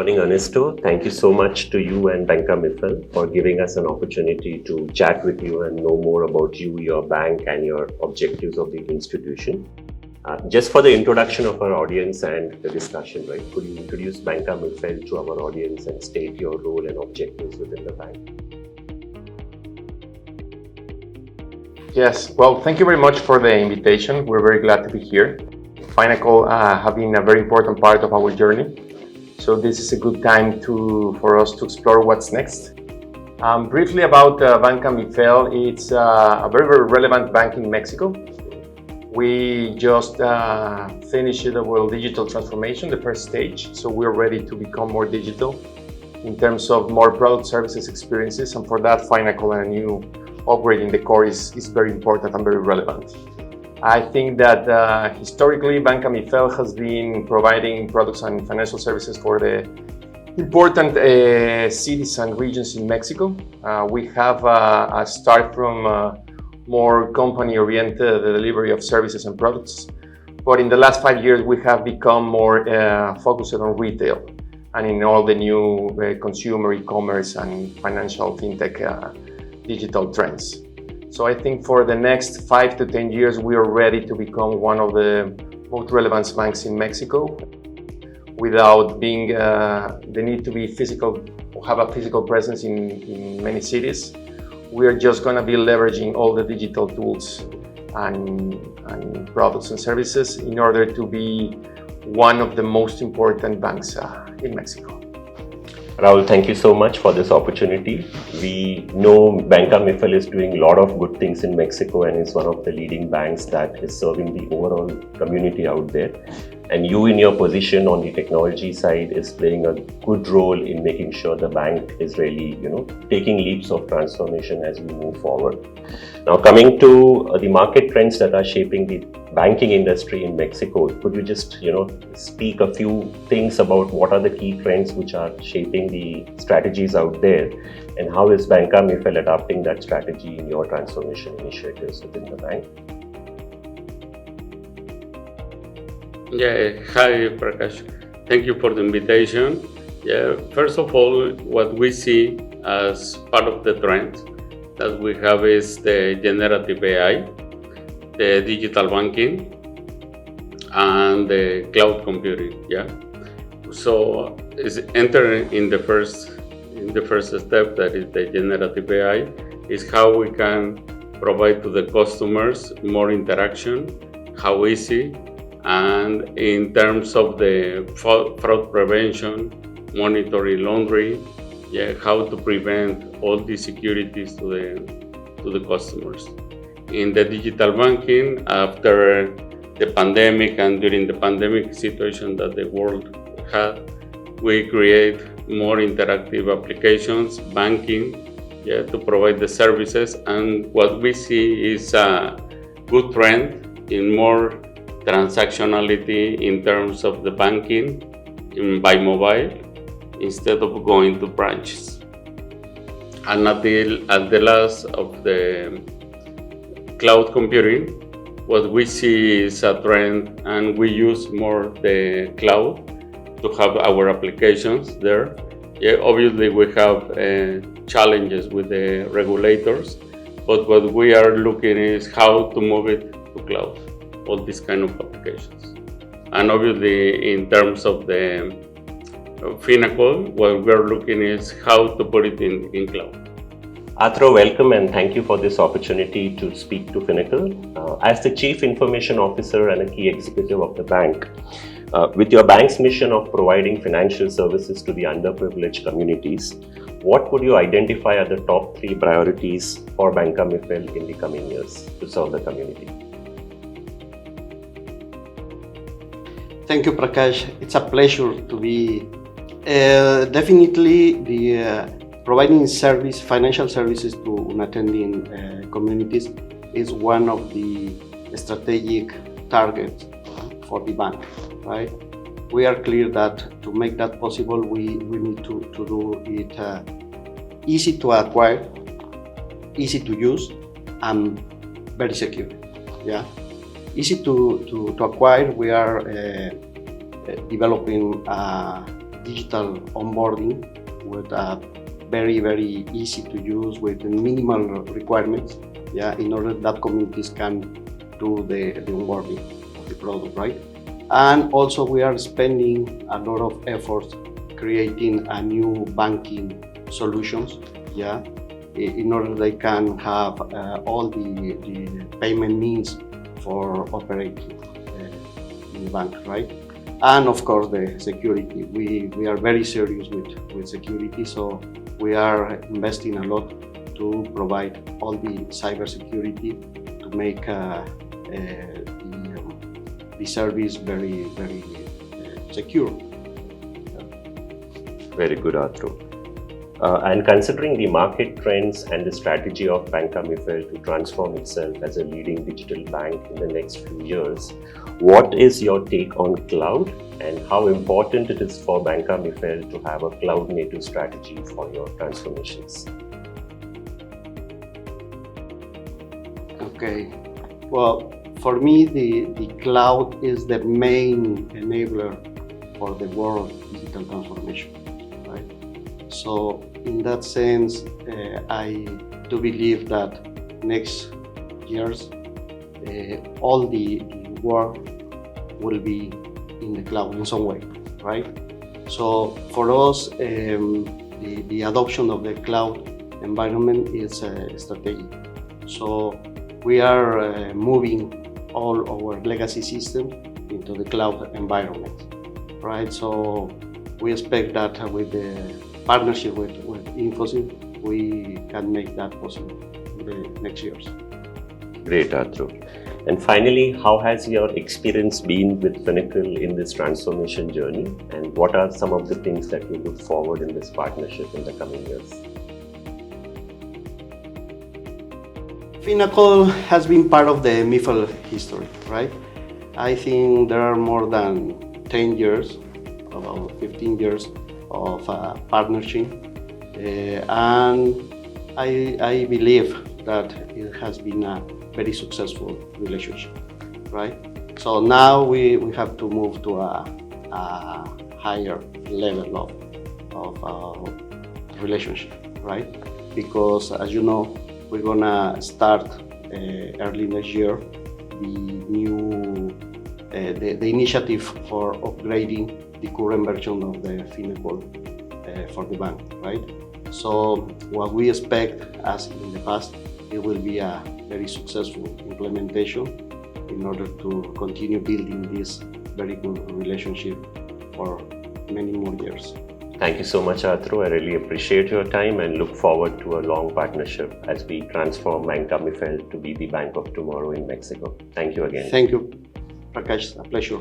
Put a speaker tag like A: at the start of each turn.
A: Morning, Ernesto. Thank you so much to you and Banca Mifel for giving us an opportunity to chat with you and know more about you, your bank, and your objectives of the institution. Just for the introduction of our audience and the discussion, right? Could you introduce Banca Mifel to our audience and state your role and objectives within the bank?
B: Yes, well, thank you very much for the invitation. We're very glad to be here. Finacle have been a very important part of our journey. So this is a good time for us to explore what's next. Briefly about Banca Mifel, it's a very, very relevant bank in Mexico. We just finished our digital transformation, the first stage. So we're ready to become more digital in terms of more product services experiences. And for that, Finacle and a new upgrade in the core is very important and very relevant. I think that historically, Banca Mifel has been providing products and financial services for the important cities and regions in Mexico. We have a start from more company-oriented delivery of services and products. But in the last 5 years, we have become more focused on retail and in all the new consumer e-commerce and financial fintech digital trends. So I think for the next 5 to 10 years, we are ready to become one of the most relevant banks in Mexico without being the need to be physical or have a physical presence in many cities. We are just going to be leveraging all the digital tools and products and services in order to be one of the most important banks in Mexico.
A: Rahul, thank you so much for this opportunity. We know Banca Mifel is doing a lot of good things in Mexico and is one of the leading banks that is serving the overall community out there. And you in your position on the technology side is playing a good role in making sure the bank is really, taking leaps of transformation as we move forward. Now coming to the market trends that are shaping the banking industry in Mexico, could you just, speak a few things about what are the key trends which are shaping the strategies out there, and how is Banca Mifel adapting that strategy in your transformation initiatives within the bank?
C: Yeah, hi Prakash. Thank you for the invitation. Yeah, first of all, what we see as part of the trend that we have is the generative AI, the digital banking, and the cloud computing. Yeah, so it's entering in the first step, that is the generative AI, is how we can provide to the customers more interaction, how easy. And in terms of the fraud prevention, monitoring laundry, how to prevent all the securities to the customers. In the digital banking, after the pandemic and during the pandemic situation that the world had, we create more interactive applications, banking, to provide the services. And what we see is a good trend in more transactionality in terms of the banking by mobile instead of going to branches. And at the last of the cloud computing, what we see is a trend, and we use more the cloud to have our applications there. Obviously we have challenges with the regulators, but what we are looking is how to move it to cloud, all these kind of applications. And obviously in terms of the Finacle, what we're looking is how to put it in cloud.
A: Athro, welcome and thank you for this opportunity to speak to Finacle. As the Chief Information Officer and a key executive of the bank, with your bank's mission of providing financial services to the underprivileged communities, what would you identify are the top 3 priorities for Banca Mifel in the coming years to serve the community?
D: Thank you, Prakash. It's a pleasure to be. Definitely, the providing financial services to unattending communities is one of the strategic targets for the bank, right? We are clear that to make that possible, we need to do it easy to acquire, easy to use, and very secure. Yeah, easy to acquire. We are developing a digital onboarding with very, very easy to use with minimal requirements, yeah, in order that communities can do the onboarding of the product, right? And also we are spending a lot of efforts creating a new banking solutions, yeah, in order they can have all the payment means for operating in the bank, right? And of course the security. We are very serious with security, so we are investing a lot to provide all the cyber security to make the service very, very secure.
A: Very good, Arturo. And considering the market trends and the strategy of Banca Mifel to transform itself as a leading digital bank in the next few years, what is your take on cloud and how important it is for Banca Mifel to have a cloud-native strategy for your transformations?
D: Okay, well, for me, the cloud is the main enabler for the world digital transformation, right? So in that sense, I do believe that next years, all the work will be in the cloud in some way, right? So for us, the adoption of the cloud environment is strategic. So we are moving all our legacy systems into the cloud environment, right? So we expect that with the partnership with Infosys, we can make that possible in the next years.
A: Great, Arturo. And finally, how has your experience been with Finacle in this transformation journey? And what are some of the things that you look forward in this partnership in the coming years?
D: Finacle has been part of the Mifel history, right? I think there are more than 10 years, about 15 years of partnership, and I believe that it has been a very successful relationship, right? So now we have to move to a higher level of relationship, right? Because as you know, we're gonna start early next year the initiative for upgrading the current version of the Finacle for the bank, right? So what we expect, as in the past, it will be a very successful implementation in order to continue building this very good relationship for many more years.
A: Thank you so much, Arturo. I really appreciate your time and look forward to a long partnership as we transform Banca Mifel to be the bank of tomorrow in Mexico. Thank you again.
D: Thank you, Prakash. A pleasure.